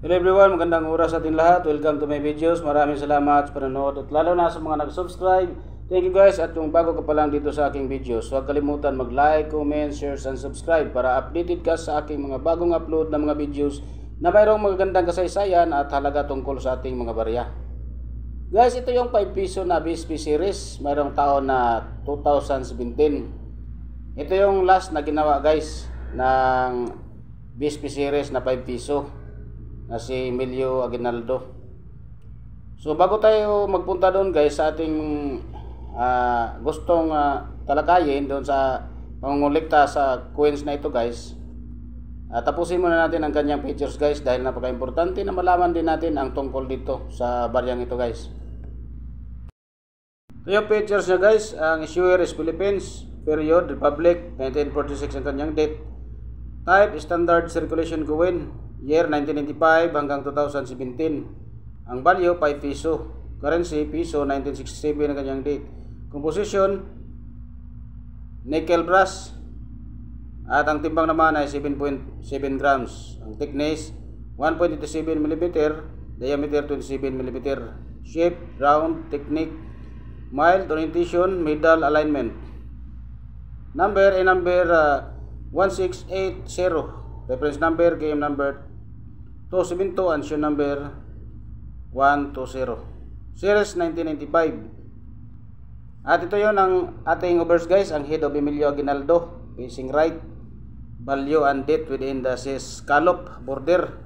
Hello everyone, magandang oras sa ating lahat. Welcome to my videos. Maraming salamat sa panonood at lalo na sa mga nag-subscribe. Thank you guys, at kung bago ka pa lang dito sa aking videos, huwag kalimutan mag-like, comment, share, and subscribe para updated ka sa aking mga bagong upload na mga videos na mayroong magagandang kasaysayan at halaga tungkol sa ating mga barya. Guys, ito yung 5 piso na BSP series, mayroong taon na 2017. Ito yung last na ginawa guys ng BSP series na 5 piso na si Emilio Aguinaldo. So bago tayo magpunta doon guys sa ating gustong talakayin doon sa pangungulikta sa coins na ito guys, tapusin muna natin ang kanyang features guys, dahil napaka-importante na malaman din natin ang tungkol dito sa baryang ito guys. Ito yung features niya guys. Ang issuer is Philippines, period, Republic, 1946 ang kanyang date. Type, standard circulation coin, year 1995 hanggang 2017. Ang value 5 piso. Currency piso, 1967 ang kanyang date. Composition nickel brass. At ang timbang naman ay 7.7 grams. Ang thickness 1.87 mm, diameter 27 mm. Shape round, technique mild, orientation middle, alignment. Number ay number 1680. Reference number, game number 272, and show number 120. Series 1995. At ito yon ang ating overs guys, ang head of Emilio Aguinaldo, facing right, value and date within the scallop border.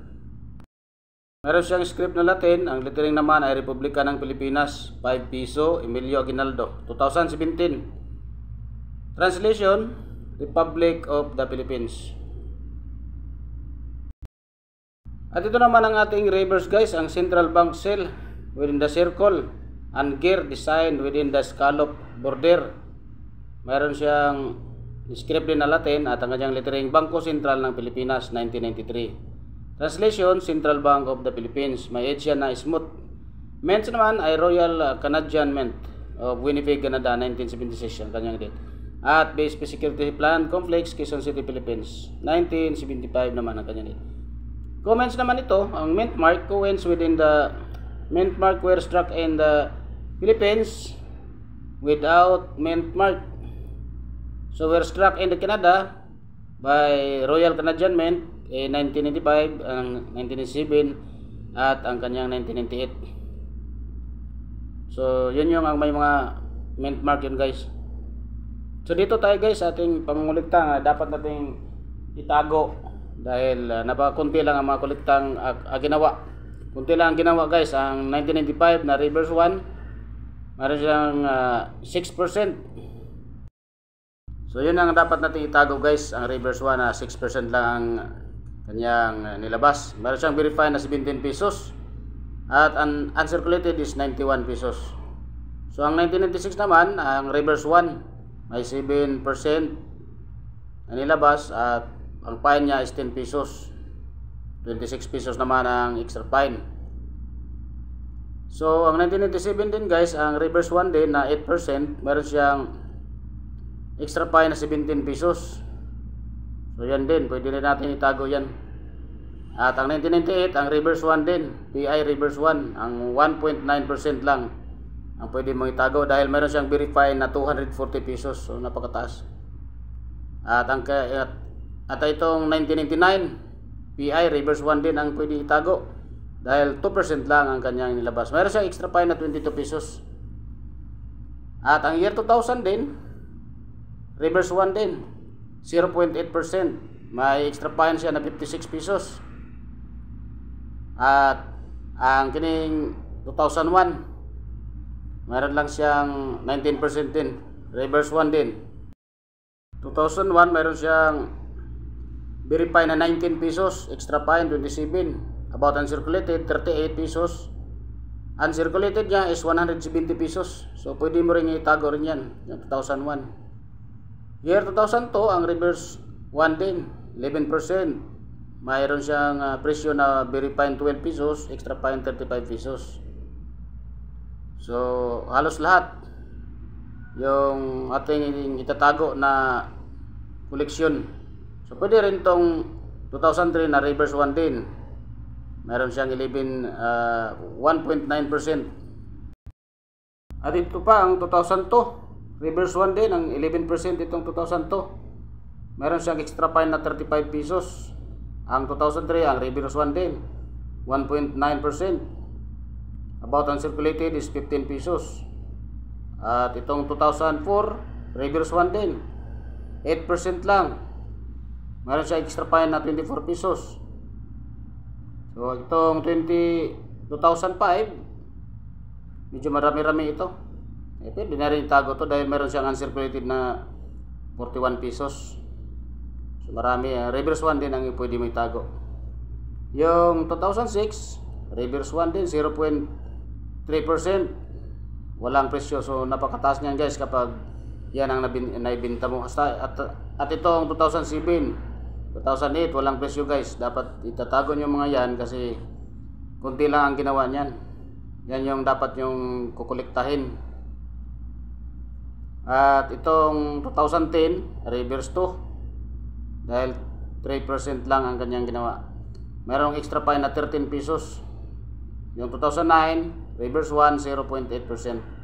Meron siyang script na Latin, ang lettering naman ay Republika ng Pilipinas, 5 piso, Emilio Aguinaldo, 2017. Translation, Republic of the Philippines. At ito naman ang ating reverse guys, ang central bank seal within the circle and gear design within the scallop border. Mayroon siyang script din na Latin at ang kanyang lettering Bangko Sentral ng Pilipinas 1993. Translation, Central Bank of the Philippines. May edge yan na smooth. Mint naman ay Royal Canadian Mint of Winnipeg, Canada 1976 ang kanyang date. At BSP Security Plan Complex, Quezon City, Philippines 1975 naman ang kanyang date. Comments naman ito, ang mint mark coins within the mint mark were struck in the Philippines without mint mark. So were struck in the Canada by Royal Canadian Mint in 1995, ang 1997 at ang kanyang 1998. So yun yung ang may mga mint mark yun guys. So dito tayo guys sa ating pangungulikta, dapat nating itago dahil napakunti lang ang mga kolektang ginawa. Kunti lang ang ginawa guys. Ang 1995 na reverse 1, meron siyang 6%. So yun ang dapat natin itago guys. Ang reverse 1 na 6% lang ang kanyang nilabas. Meron siyang verified na 17 pesos at ang uncirculated is 91 pesos. So ang 1996 naman, ang reverse 1 may 7% na nilabas at ang fine niya is 10 pesos. 26 pesos naman ang extra fine. So ang 1997 din guys, ang reverse 1 din na 8%, meron siyang extra fine na 17 pesos. So yan din, pwede rin natin itago yan. At ang 1998, ang reverse 1 din, PI reverse 1, ang 1.9% lang ang pwede mong itago dahil meron siyang verified na 240 pesos. So napakataas. At itong 1999 PI reverse 1 din ang pwede itago dahil 2% lang ang kanyang nilabas. Mayroon siyang extra fine na 22 pesos. At ang year 2000 din, reverse 1 din, 0.8%. May extra fine siya na 56 pesos. At ang kining 2001, mayroon lang siyang 19% din, reverse 1 din. 2001 mayroon siyang verify na 19 pesos, extra fine 27, about uncirculated 38 pesos. Uncirculated niya is 170 pesos. So pwede mo rin itago rin yan, yung 2001. Year 2002, ang reverse 1 din, 11%. Mayroon siyang presyo na verify 12 pesos, extra fine 35 pesos. So halos lahat yung ating itatago na koleksyon. So pwede rin tong 2003 na reverse 1 din. Meron siyang 1.9%. At ito pa ang 2002, reverse 1 din, ang 11% itong 2002. Meron siyang extra fine na 35 pesos. Ang 2003, ang reverse 1 din, 1.9%. About uncirculated is 15 pesos. At itong 2004, reverse 1 din, 8% lang. Meron siya extra fine na 24 pesos. So itong 2005, medyo marami-rami ito. Pwede na rin itago to dahil meron siyang uncirculated na 41 pesos. So marami, reverse 1 din ang pwede mo itago. Yung 2006, reverse 1 din, 0.3%. Walang presyo. So napakataas niyan guys kapag yan ang naibenta mo. At itong 2007, 2008, walang presyo guys. Dapat itatago nyo mga yan kasi kunti lang ang ginawa niyan. Yan yung dapat yung kukolektahin. At itong 2010, reverse 2 dahil 3% lang ang kanyang ginawa. Merong extra fine na 13 pesos. Yung 2009, reverse 1, 0.8%.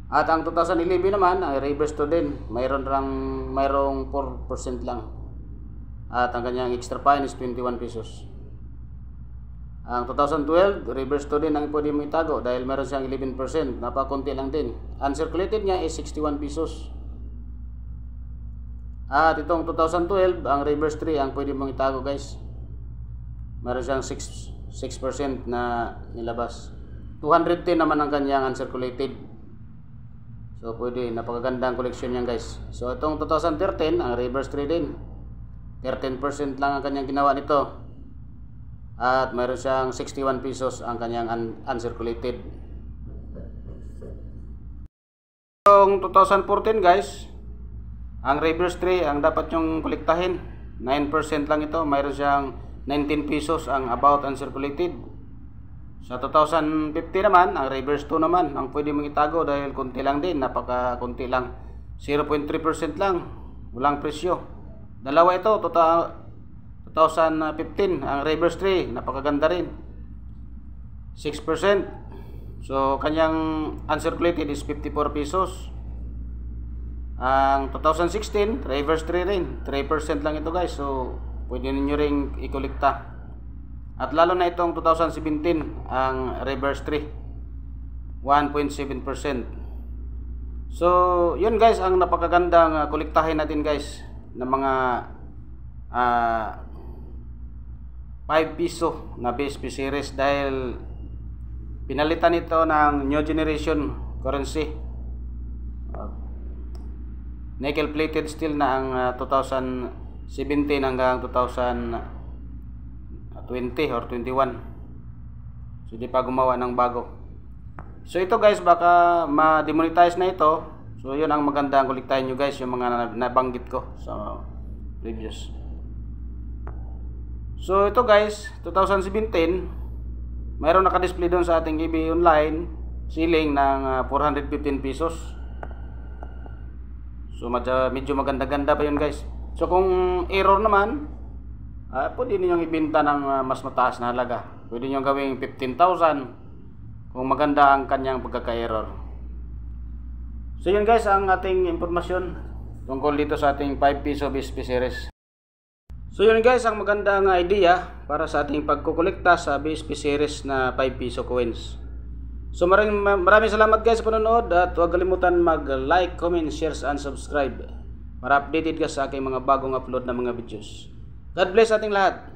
At ang 2011 naman, ay reverse 2 din. Mayroong 4% lang. At ang kanyang extra fine is 21 pesos. Ang 2012, reverse 2 din ang pwede mo itago dahil meron siyang 11%. Napakunti lang din. Uncirculated niya is 61 pesos. At itong 2012, ang reverse 3 ang pwede mong itago guys. Meron siyang 6% na nilabas. 210 naman ang kanyang uncirculated. So pwede, napakagandang collection yan guys. So itong 2013, ang reverse 3 din, 13% lang ang kanyang ginawa nito. At mayroon siyang 61 pesos ang kanyang uncirculated. Itong 2014 guys, ang reverse 3 ang dapat nyong kolektahin, 9% lang ito. Mayroon siyang 19 pesos ang about uncirculated. Sa 2050 naman, ang reverse 2 naman ang pwede mong itago dahil konti lang din, napaka konti lang, 0.3% lang, walang presyo. Dalawa ito, 2015, ang reverse 3, napakaganda rin, 6%. So kanyang uncirculated is 54 pesos. Ang 2016, reverse 3 rin, 3% lang ito guys. So pwede ninyo ring ikolekta. At lalo na itong 2017, ang reverse 3, 1.7%. So yun guys ang napakagandang kolektahin natin guys ng mga 5 piso na BSP series dahil pinalitan ito ng new generation currency. Nickel plated steel na ang 2017 hanggang 2020 or 21. So di pa gumawa ng bago. So ito guys, baka ma-demonetize na ito. So yun ang magandang kolektahin nyo guys, yung mga nabanggit ko sa previous. So ito guys, 2017, mayroon naka-display doon sa ating eBay online ceiling ng 415 pesos. So medyo maganda-ganda pa yun guys. So kung error naman, pwede ninyong ibenta ng mas mataas na halaga. Pwede ninyong gawing 15,000 kung maganda ang kanyang pagkaka-error. So yun guys ang ating impormasyon tungkol dito sa ating 5 piso BSP series. So yun guys ang magandang idea para sa ating pagkukolekta sa BSP series na 5 piso coins. So maraming salamat guys sa panonood at huwag kalimutan mag-like, comment, share and subscribe para updated ka sa aking mga bagong upload na mga videos. God bless ating lahat.